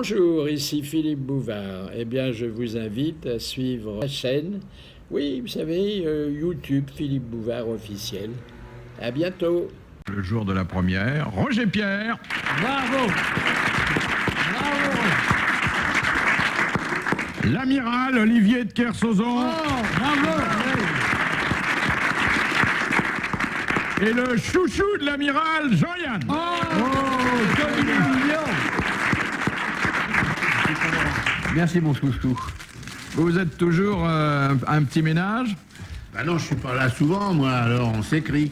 Bonjour, ici Philippe Bouvard. Eh bien, je vous invite à suivre la chaîne. Oui, vous savez, YouTube Philippe Bouvard officiel. À bientôt. Le jour de la première, Roger Pierre. Bravo. Bravo. L'amiral Olivier de Kersauzon. Oh, bravo. Et le chouchou de l'amiral, Jean-Yann. Oh, comme il est mignon. Merci mon chouchou. Vous êtes toujours un petit ménage? Bah non, je suis pas là souvent, moi, alors on s'écrit.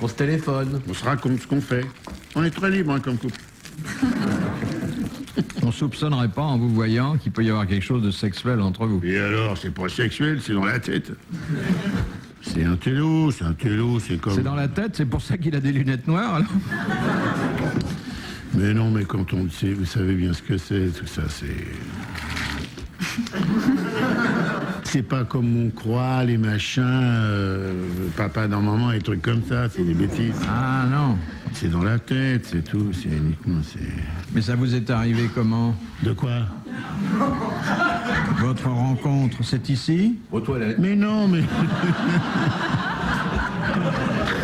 On se téléphone. On se raconte ce qu'on fait. On est très libre, hein, comme couple. On soupçonnerait pas en vous voyant qu'il peut y avoir quelque chose de sexuel entre vous. Et alors, c'est pas sexuel, c'est dans la tête. C'est un télo, c'est comme... C'est dans la tête, c'est pour ça qu'il a des lunettes noires alors? Mais non, mais quand on le sait, vous savez bien ce que c'est, tout ça, c'est... C'est pas comme on croit, les machins, papa dans maman, et trucs comme ça, c'est des bêtises. Ah non. C'est dans la tête, c'est tout, c'est uniquement, c'est... Mais ça vous est arrivé comment? De quoi? Votre rencontre, c'est ici? Aux toilettes. Mais non, mais...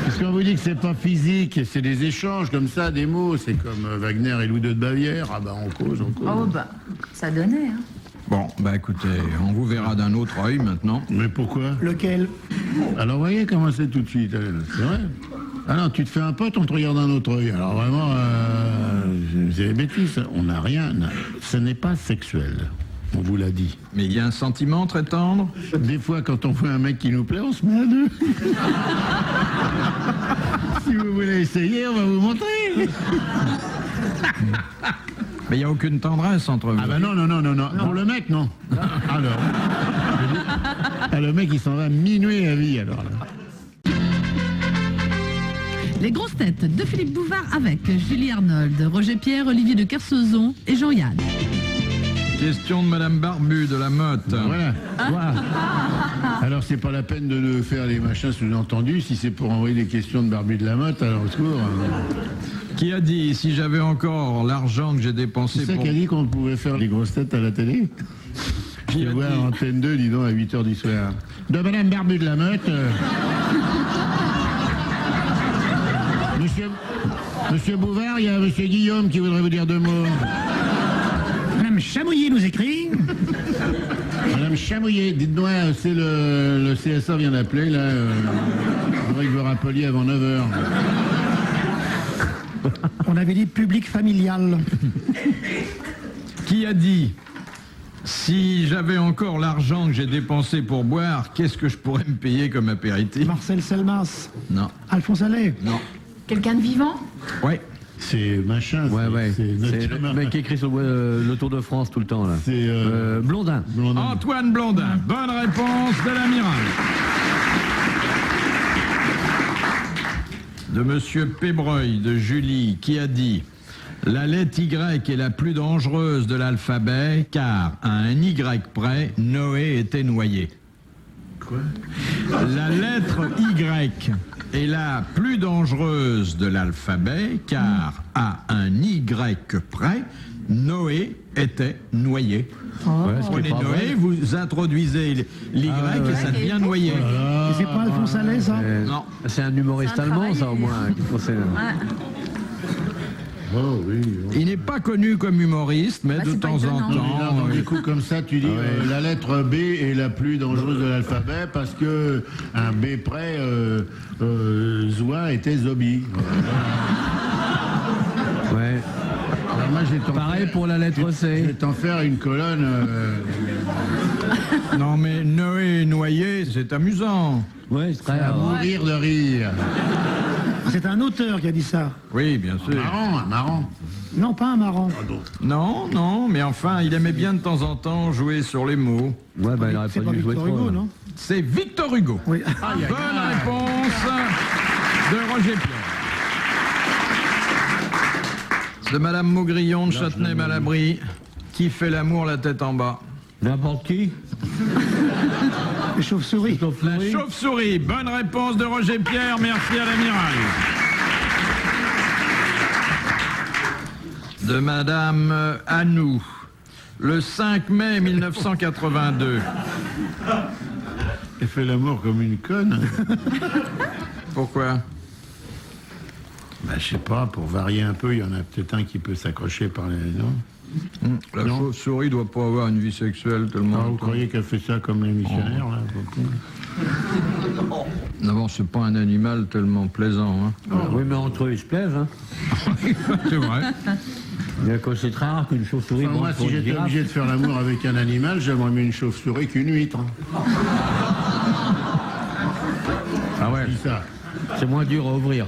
Parce qu'on vous dit que c'est pas physique, c'est des échanges comme ça, des mots, c'est comme Wagner et Louis II de Bavière, ah bah on cause. Oh bah, ça donnait, hein. Bon, bah écoutez, on vous verra d'un autre œil maintenant. Mais pourquoi? Lequel? Alors voyez comment c'est tout de suite, c'est vrai. Ah non, tu te fais un pote, on te regarde d'un autre œil. Alors vraiment, c'est des bêtises, on n'a rien, ce n'est pas sexuel. On vous l'a dit. Mais il y a un sentiment très tendre? Des fois, quand on voit un mec qui nous plaît, on se met à deux. Si vous voulez essayer, on va vous montrer. Mais il n'y a aucune tendresse entre vous. Ah bah non. Pour le mec, non. Alors. Ah, le mec, il s'en va minuit à vie, alors là. Les grosses têtes de Philippe Bouvard avec Julie Arnold, Roger Pierre, Olivier de Kersauzon et Jean-Yann. Question de Madame Barbu de la Motte. Voilà. Alors, c'est pas la peine de faire les machins sous-entendus. Si c'est pour envoyer des questions de Barbu de la Motte, alors au secours. Qui a dit, si j'avais encore l'argent que j'ai dépensé C'est ça pour... qui a dit qu'on pouvait faire les grosses têtes à la télé? Qui Je a vois dit Antenne 2, dis donc, à 8h du soir. De Madame Barbu de la Motte. Monsieur Bouvard, il y a Monsieur Guillaume qui voudrait vous dire deux mots. Madame Chamouillet nous écrit. Madame Chamouillet, dites-moi, c'est le CSA vient d'appeler, là. Il faudrait que vous rappeliez avant 9h. On avait dit public familial. Qui a dit, si j'avais encore l'argent que j'ai dépensé pour boire, qu'est-ce que je pourrais me payer comme apéritif? Marcel Selmas. Non. Alphonse Allais. Non. Quelqu'un de vivant? Ouais. C'est machin. Ouais. C'est C'est le mec qui écrit sur le Tour de France tout le temps, là. C'est Blondin. Antoine Blondin. Bonne réponse de l'amiral. De Monsieur Pébreuil, de Julie, qui a dit, la lettre Y est la plus dangereuse de l'alphabet, car à un Y près, Noé était noyé. Quoi? La lettre Y est la plus dangereuse de l'alphabet, car à un Y près, Noé était noyé. Prenez Noé, vous introduisez l'Y et ça devient noyé. Et c'est pas Alphonse Allais, ça? Non. C'est un humoriste C'est un allemand, travail. ça, au moins. qui conseille. Oh oui. Il n'est pas connu comme humoriste, mais Bah, de c'est pas temps en étonnant. temps... Dans des coups comme ça, tu dis la lettre B est la plus dangereuse de l'alphabet parce que un B près, Zoua était Zobi. Ouais. Alors moi, Pareil pour la lettre Je C. vais t'en faire une colonne. Non mais Noé noyé, c'est amusant. Ouais, c'est très À mourir de rire. C'est un auteur qui a dit ça. Oui, bien sûr. Marrant. Non, pas un marrant. Non, mais enfin, il aimait bien de temps en temps jouer sur les mots. Ouais, bah, il aurait C'est pas pas dû jouer Victor trop. Hugo, là. non? C'est Victor Hugo. Oui. Bonne réponse de Roger Pierre. De Madame Maugrillon de Châtenay-Malabry, qui fait l'amour la tête en bas. N'importe qui. Les chauves-souris. La chauve-souris. Bonne réponse de Roger Pierre. Merci à l'amiral. de Madame Anou, le 5 mai 1982. Elle fait l'amour comme une conne. Pourquoi? Bah, je sais pas, pour varier un peu, il y en a peut-être un qui peut s'accrocher par les... Non, La Non. chauve-souris doit pas avoir une vie sexuelle tellement. Ah, vous croyez qu'elle fait ça comme les missionnaires là, beaucoup D'abord, c'est pas un animal tellement plaisant. Hein. Oui, mais entre eux, ils se plaisent. Hein. C'est vrai. Bien que c'est très rare qu'une chauve-souris Enfin, moi, monte pour si une j'étais girafe. obligé de faire l'amour avec un animal, j'aimerais mieux une chauve-souris qu'une huître. Ah ouais, Je dis ça. c'est moins dur à ouvrir.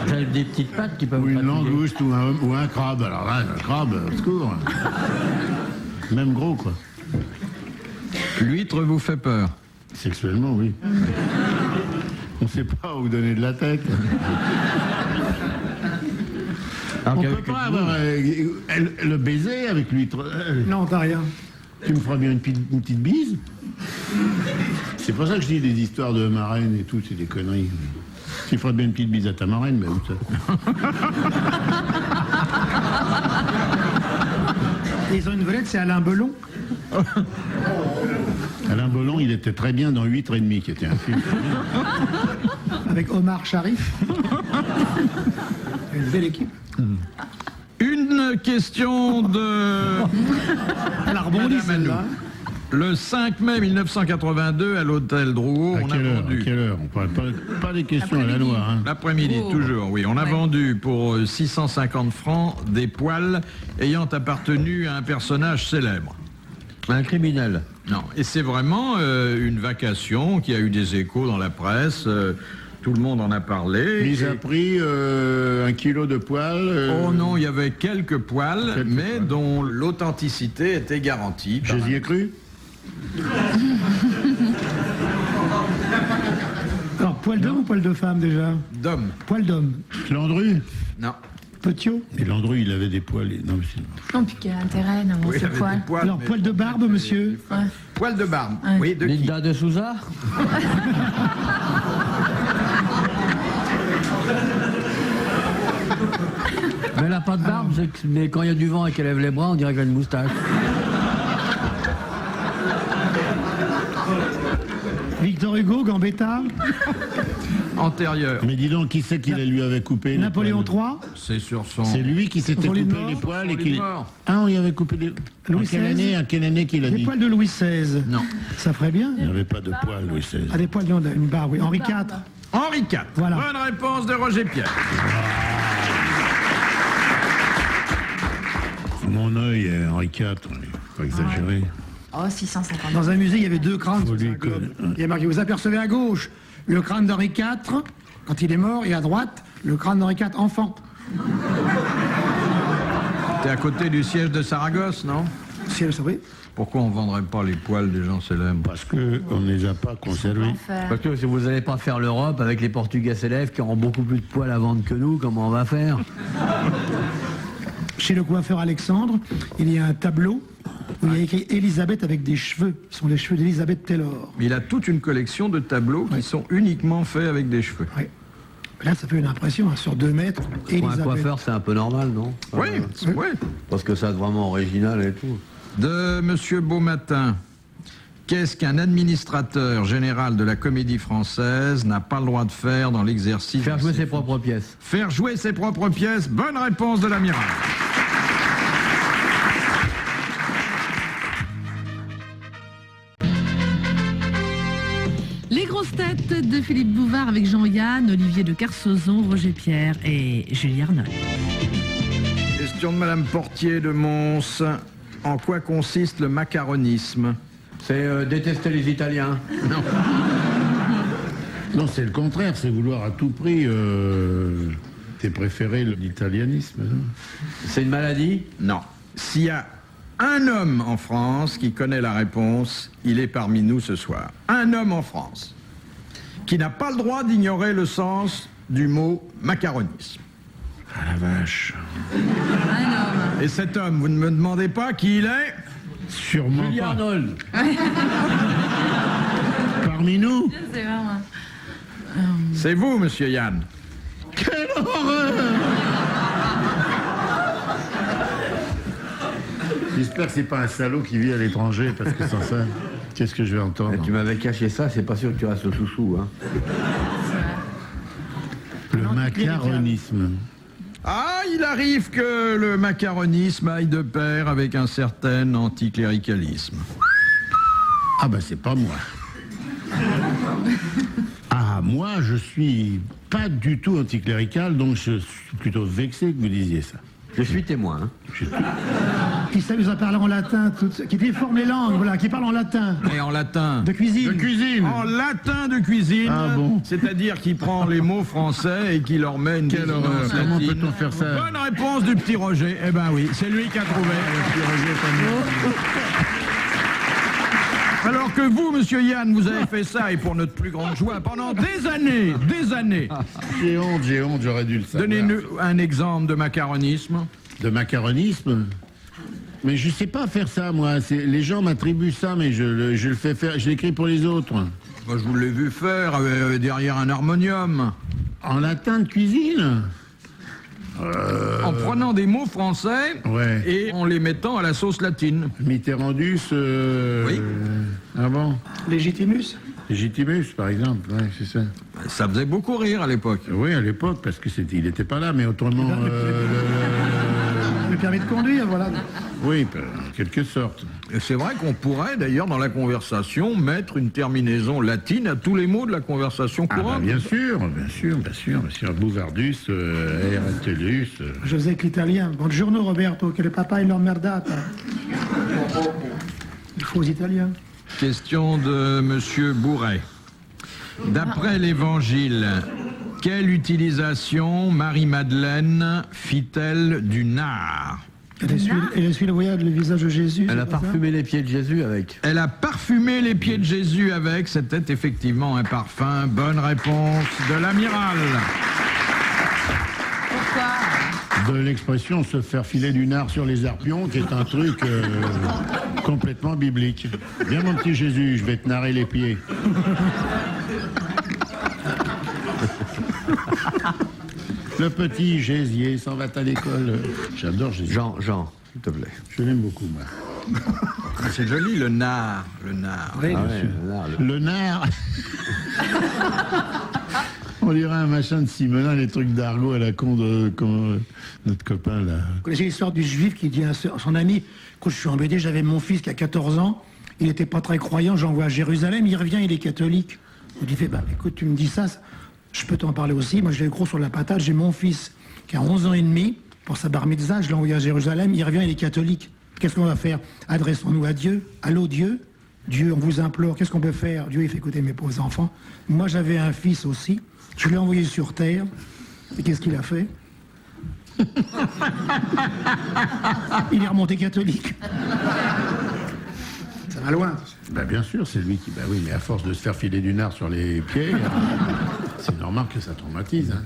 J'ai des petites pattes qui peuvent Ou une fatiguer. langouste ou un crabe. Alors là, un crabe, au secours. Même gros, quoi. L'huître vous fait peur. Sexuellement, oui. On ne sait pas où donner de la tête. Alors On qu'avec peut pas une avoir le baiser avec l'huître. Non, t'as rien. Tu me feras bien une petite bise. C'est pour ça que je dis des histoires de marraine et tout, c'est des conneries. Tu feras bien une petite bise à ta marraine, mais où ça? Et ils ont une vedette, c'est Alain Belon. Alain Bolon, il était très bien dans 8 et demi, qui était un film. Avec Omar Sharif. Une belle équipe. Une question de Elle a rebondi Madame celle-là. Anou. Le 5 mai 1982, à l'hôtel Drouot, À on a quelle heure? À vendu. quelle heure? On parle pas des questions à la noire. Hein. L'après-midi, toujours, oui. On a vendu pour 650 francs des poils ayant appartenu à un personnage célèbre. Un criminel. Non, et c'est vraiment une vacation qui a eu des échos dans la presse. Tout le monde en a parlé. Ils Et- a pris 1 kilo de poils. Oh non, il y avait quelques poils, Quelques mais poils. dont l'authenticité était garantie. Je y ai cru. Alors, poil d'homme ou poil de femme déjà? D'homme. Poil d'homme. Landru. Non. Petiot. Et Landru, il avait des poils. Non, mais c'est- Non, puis quel intérêt, non, Oui, il c'est avait poil. des poils. Alors, mais- poil de barbe, monsieur? Ouais. Poil de barbe. Ouais. Oui, de qui? Linda de Souza. Mais elle n'a pas de barbe, mais quand il y a du vent et qu'elle lève les bras, on dirait qu'elle a une moustache. Victor Hugo, Gambetta, Antérieur. Mais dis donc, qui c'est qui lui avait coupé les Napoléon poils III, C'est sur son. C'est lui qui s'était Son lit de coupé mort. les poils et Son lit de qui... mort. Ah, on y avait coupé les... Louis En quelle XVI? année, à quelle année qu'il a les dit? poils de Louis XVI. Non. Ça ferait bien. Il n'avait pas de poils, Louis XVI. Ah, des poils, non, une barbe, oui. Henri IV. Henri IV. Voilà. Bonne réponse de Roger Pierre. Mon œil, Henri IV, on est pas exagéré. Oh, 650. Dans un musée, il y avait 2 crânes. Faut sur lui un globe. coller. Il y a marqué, vous apercevez à gauche le crâne d'Henri IV quand il est mort, et à droite, le crâne d'Henri IV enfant. T'es à côté du siège de Saragosse, non? Si elle savait. Pourquoi on vendrait pas les poils des gens célèbres? Parce qu'on ne les a pas conservés. Enfer. Parce que si vous n'allez pas faire l'Europe avec les Portugais élèves qui auront beaucoup plus de poils à vendre que nous, comment on va faire? Chez le coiffeur Alexandre, il y a un tableau où il y a écrit Elisabeth avec des cheveux. Ce sont les cheveux d'Elisabeth Taylor. Il a toute une collection de tableaux qui sont uniquement faits avec des cheveux. Ouais. Là, ça fait une impression, hein, sur 2 mètres. Pour un Elisabeth. coiffeur, c'est un peu normal, non? Oui, oui. Parce que ça c'est vraiment original et tout. De Monsieur Beaumatin. Qu'est-ce qu'un administrateur général de la Comédie Française n'a pas le droit de faire dans l'exercice Faire de jouer ses ses propres pièces. Faire jouer ses propres pièces. Bonne réponse de l'amiral. Les grosses têtes de Philippe Bouvard avec Jean-Yann, Olivier de Kersauzon, Roger Pierre et Julie Arnold. Question de Madame Portier de Mons. En quoi consiste le macaronisme? C'est détester les Italiens. Non, c'est le contraire, c'est vouloir à tout prix t'es préféré l'italianisme. hein. C'est une maladie. Non. S'il y a un homme en France qui connaît la réponse, il est parmi nous ce soir. Un homme en France qui n'a pas le droit d'ignorer le sens du mot macaronisme. Ah la vache. Et cet homme, vous ne me demandez pas qui il est? Sûrement Julie pas. Arnold. Parmi nous. C'est vraiment... C'est vous, monsieur Yann. Quelle horreur! J'espère que c'est pas un salaud qui vit à l'étranger, parce que sans ça, qu'est-ce que je vais entendre? Tu m'avais caché ça, c'est pas sûr que tu restes au sous-sous. Hein. Le macaronisme. Ah, il arrive que le macaronisme aille de pair avec un certain anticléricalisme. Ah ben c'est pas moi. Ah, moi je suis pas du tout anticlérical, donc je suis plutôt vexé que vous disiez ça. Je suis témoin. Hein. Qui s'amuse à parler en latin, qui déforme les langues, voilà, qui parle en latin. Et en latin. De cuisine. De cuisine. En latin de cuisine. Ah bon. C'est-à-dire qu'il prend les mots français et qu'il leur met une Quelle désinence horreur. Comment latine. peut-on faire ça? Bonne réponse du petit Roger. Eh ben oui, c'est lui qui a trouvé. Alors que vous, monsieur Yann, vous avez fait ça, et pour notre plus grande joie, pendant des années. J'ai honte, j'aurais dû le savoir. Donnez-nous un exemple de macaronisme. De macaronisme? Mais je sais pas faire ça, moi. Les gens m'attribuent ça, mais je le fais faire. Je l'écris pour les autres. Moi, je vous l'ai vu faire derrière un harmonium. En latin de cuisine? En prenant des mots français Ouais. et en les mettant à la sauce latine. Mitterrandus. Oui. Ah bon? Légitimus. Légitimus, par exemple. Ouais, c'est ça. Ça faisait beaucoup rire à l'époque. Oui, à l'époque, parce que il n'était pas là, mais autrement. Le permis de conduire, voilà. Oui, en quelque sorte. Et c'est vrai qu'on pourrait d'ailleurs dans la conversation mettre une terminaison latine à tous les mots de la conversation Ah bah, courante. bien sûr. Bouvardus, Erentellus. Je faisais avec l'italien. Buongiorno Roberto, che le papa e l'emmerdata. Il faut aux Italiens. Question de monsieur Bourret. D'après l'Évangile, quelle utilisation Marie-Madeleine fit-elle du nard? Elle essuie le voyage, le visage de Jésus. Elle a c'est pas ça parfumé les pieds de Jésus avec. Elle a parfumé les pieds de Jésus avec, c'était effectivement un parfum. Bonne réponse de l'amiral. Pourquoi? De l'expression se faire filer du nard sur les arpions, qui est un truc complètement biblique. Viens mon petit Jésus, je vais te narrer les pieds. Le petit Gésier s'en va à l'école. J'adore Gésier. Jean, s'il te plaît. Je l'aime beaucoup, moi. C'est joli le nard, le nard. Oui. Ah ouais, là, Le nard. On dirait un machin de Simonnin, les trucs d'argot à la con de notre copain là. Vous connaissez l'histoire du juif qui dit à son ami, quand je suis embêté, j'avais mon fils qui a 14 ans, il n'était pas très croyant, j'envoie à Jérusalem, il revient, il est catholique. Il dit, bah écoute, tu me dis ça, je peux t'en parler aussi, moi je l'ai gros sur la patate, j'ai mon fils qui a 11 ans et demi, pour sa bar mitzvah, je l'ai envoyé à Jérusalem, il revient, il est catholique. Qu'est-ce qu'on va faire? Adressons-nous à Dieu. Allô Dieu? Dieu, on vous implore, qu'est-ce qu'on peut faire? Dieu, il fait écouter mes pauvres enfants. Moi j'avais un fils aussi, je l'ai envoyé sur terre, et qu'est-ce qu'il a fait? Il est remonté catholique. Ça va loin. Bah bien sûr, c'est lui qui. Bah oui, mais à force de se faire filer du nard sur les pieds, c'est normal que ça traumatise. Hein.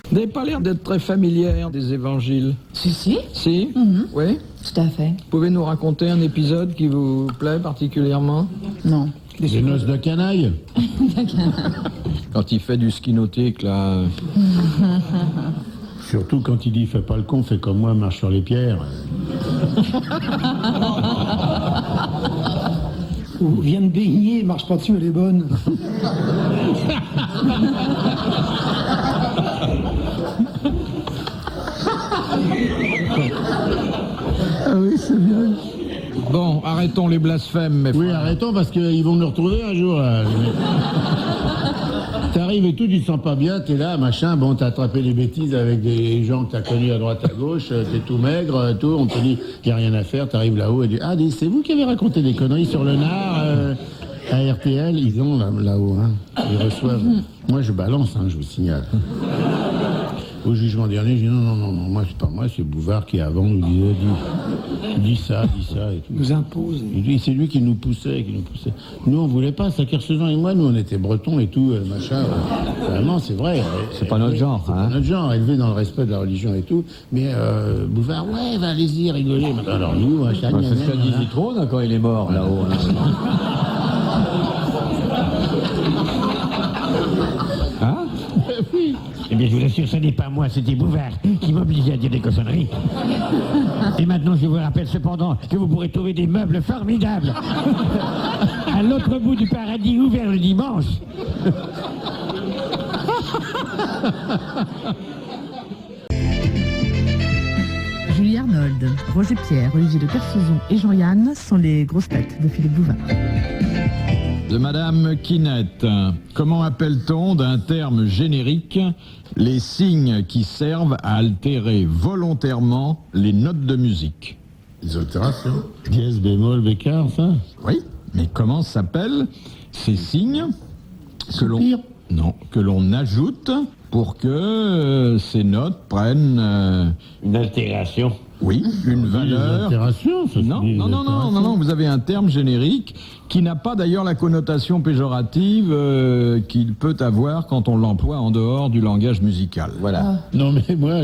Vous n'avez pas l'air d'être très familière des évangiles. Si. Si? Oui? Tout à fait. Vous pouvez nous raconter un épisode qui vous plaît particulièrement? Non. Les noces de canaille. Quand il fait du ski nautique, là. Surtout quand il dit fais pas le con, fais comme moi, marche sur les pierres. Ou vient de baigner, marche pas dessus, elle est bonne. Ah oui, c'est bien. Bon, arrêtons les blasphèmes, mes Oui, frères. arrêtons parce qu'ils vont nous retrouver un jour. Là. T'arrives et tout, tu te sens pas bien, t'es là, machin, bon, t'as attrapé des bêtises avec des gens que t'as connus à droite à gauche, t'es tout maigre, tout, on te dit, y a rien à faire, t'arrives là-haut et dis, ah, c'est vous qui avez raconté des conneries sur le nard à RTL, ils ont là-haut, hein, ils reçoivent. Moi, je balance, hein, je vous signale. Au jugement dernier, je dis non, moi, c'est pas moi, c'est Bouvard qui avant nous disait, dis ça et tout. Nous impose. Il dit, c'est lui qui nous poussait. Nous, on voulait pas. Saker-Sezan et moi, nous, on était bretons et tout, machin. Vraiment, c'est vrai. C'est pas notre genre, C'est hein. pas notre genre, élevé dans le respect de la religion et tout. Mais Bouvard, ouais, va, allez-y, rigolez. Alors nous, C'est ce qu'a dit Zitrone quand il est mort, là-haut. Hein? Oui. Eh bien, je vous assure, ce n'est pas moi, c'était Bouvard qui m'obligeait à dire des cochonneries. Et maintenant, je vous rappelle cependant que vous pourrez trouver des meubles formidables à l'autre bout du paradis, ouvert le dimanche. Julie Arnold, Roger Pierre, Olivier de Kersauzon et Jean-Yann sont les grosses têtes de Philippe Bouvard. De Madame Kinette. Comment appelle-t-on d'un terme générique les signes qui servent à altérer volontairement les notes de musique? Les altérations. Dièse, bémol, bécard, ça? Oui, mais comment s'appellent ces signes que l'on ajoute pour que ces notes prennent Une altération. oui, une Des valeur. altérations, ça Non, se dit, des non, altérations. vous avez un terme générique qui n'a pas d'ailleurs la connotation péjorative qu'il peut avoir quand on l'emploie en dehors du langage musical. Voilà. Non, mais moi,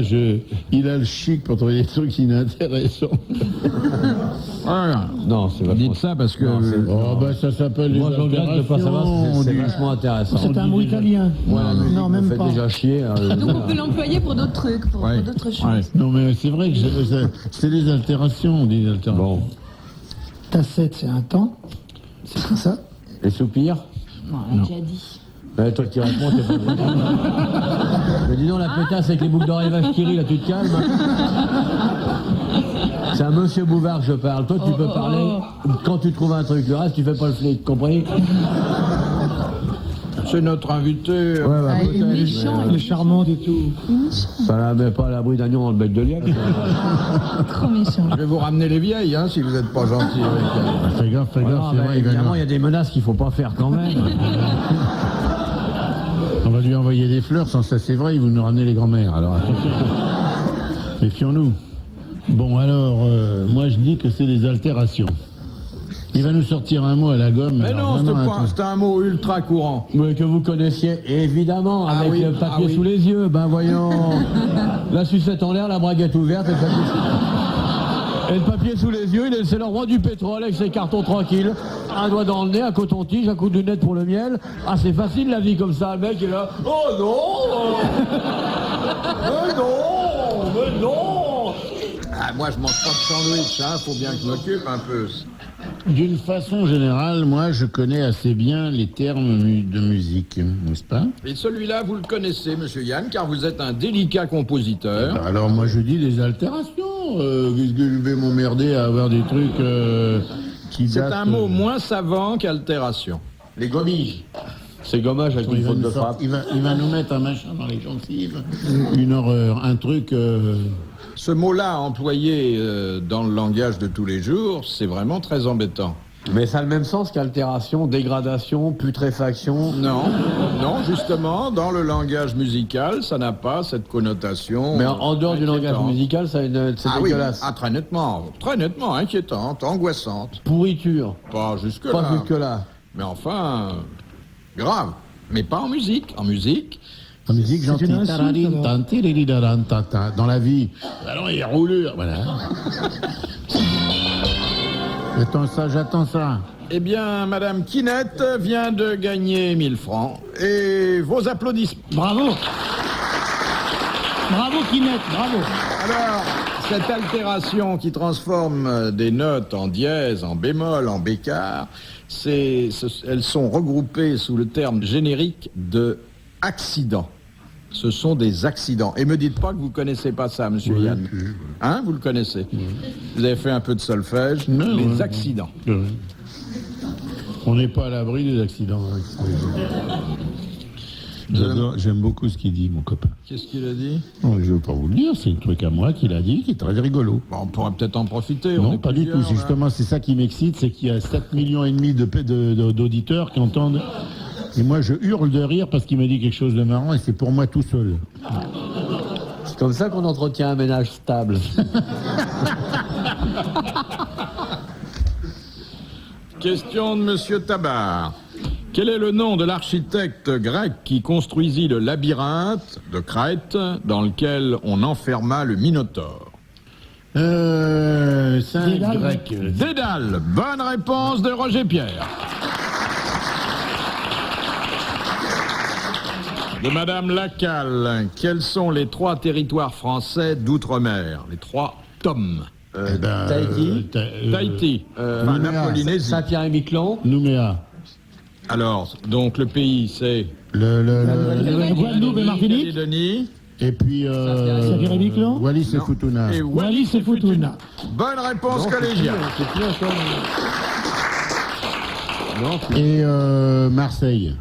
il a le chic pour trouver des trucs inintéressants. Voilà. Non, c'est pas Dites ça parce que... Oh, bah, ça s'appelle les Moi, je regrette de ne pas savoir si c'est vachement intéressant. C'est un mot italien. Non, même Fait pas. déjà chier. Donc on peut l'employer pour d'autres trucs, pour Ouais. d'autres choses. Ouais. Non, mais c'est vrai que c'est des altérations, on dit des altérations. Bon. Tassette, c'est un temps. C'est comme ça. Les soupirs? On l'a déjà dit. Toi qui réponds, t'es pas content. Mais dis donc, la pétasse avec les boucles d'oreilles vache qui rit, là, tu te calmes. C'est un monsieur Bouvard que je parle. Toi, tu peux parler quand tu trouves un truc. Le reste, tu fais pas le flic, compris? C'est notre invité. Ah, il est méchant, Elle est charmante et tout. Ça la met pas à l'abri d'agneau dans le bec de lièvre. trop méchant. Je vais vous ramener les vieilles, hein, si vous n'êtes pas gentil avec elles. Fais gaffe, Non, c'est mais vrai, il va évidemment, nous- il y a des menaces qu'il faut pas faire quand même. on va lui envoyer des fleurs, sans ça c'est vrai, il va nous ramener les grands-mères. Alors attention. Méfions-nous. Bon, alors, moi je dis que c'est des altérations. Il va nous sortir un mot à la gomme. Mais alors non, vraiment un truc. c'est un mot ultra courant. Mais que vous connaissiez, évidemment, Ah avec oui, le papier ah oui. sous les yeux. Ben voyons. La sucette en l'air, la braguette ouverte et le papier sous les yeux. C'est le roi du pétrole avec ses cartons tranquilles. Un doigt dans le nez, un coton-tige, un coup de lunette pour le miel. Ah, c'est facile la vie comme ça. Le mec est là. Oh non Mais non Mais non Ah, moi, je mange pas de sandwich, hein, faut bien que je m'occupe un peu. D'une façon générale, moi je connais assez bien les termes de musique, n'est-ce pas? Et celui-là, vous le connaissez, monsieur Yann, car vous êtes un délicat compositeur. Alors moi je dis des altérations. Qu'est-ce que je vais m'emmerder à avoir des trucs qui C'est datent, un mot moins savant qu'altération. Les gommiges. C'est gommage avec Il une va, faute nous de sortir- frappe. il va nous mettre un machin dans les gencives. Une horreur. Un truc... Ce mot-là, employé dans le langage de tous les jours, c'est vraiment très embêtant. Mais ça a le même sens qu'altération, dégradation, putréfaction. Non, non, justement, dans le langage musical, ça n'a pas cette connotation. Mais en dehors du langage inquiétante. musical, c'est Ah oui, dégueulasse. très nettement inquiétante, angoissante. Pourriture. Pas jusque-là. Pas jusque-là. Mais enfin, grave. Mais pas en musique. En musique, En musique, C'est j'entends une insulte, tararin, alors. tan, tiridaran, ta, ta. Dans la vie. Alors il y a roulure, voilà. J'attends ça. eh bien, Madame Kinette vient de gagner 1000 francs. Et vos applaudissements. Bravo. Bravo, Kinette, bravo. Alors, cette altération qui transforme des notes en dièse, en bémol, en bécard, elles sont regroupées sous le terme générique de accident. Ce sont des accidents. Et me dites pas que vous connaissez pas ça, monsieur Yann. Hein, vous le connaissez. Vous avez fait un peu de solfège. Non, les ouais. accidents. On n'est pas à l'abri des accidents. J'aime beaucoup ce qu'il dit, mon copain. Qu'est-ce qu'il a dit? Non, je ne veux pas vous le dire, c'est un truc à moi qu'il a dit, qui est très rigolo. Bon, on pourrait peut-être en profiter. on Non, est pas du tout. plusieurs, là. Justement, c'est ça qui m'excite, c'est qu'il y a 7,5 millions d'auditeurs qui entendent. Et moi, je hurle de rire parce qu'il m'a dit quelque chose de marrant et c'est pour moi tout seul. C'est comme ça qu'on entretient un ménage stable. Question de monsieur Tabar. Quel est le nom de l'architecte grec qui construisit le labyrinthe de Crète dans lequel on enferma le Minotaure? C'est un Dédale. grec. Dédale. Bonne réponse de Roger Pierre. De Madame Lacalle. Quels sont les 3 territoires français d'outre-mer? Les 3 tomes. Tahiti. Tahiti. Enfin, la Polynésie. Saint-Pierre et Miquelon. Nouméa. Alors, donc le pays, c'est Le Guadeloupe et Martinique. Calédonie. Et puis Saint-Pierre et Miquelon. Wallis et Futuna. Et Wallis et Futuna. Bonne réponse collégiale. Et Marseille.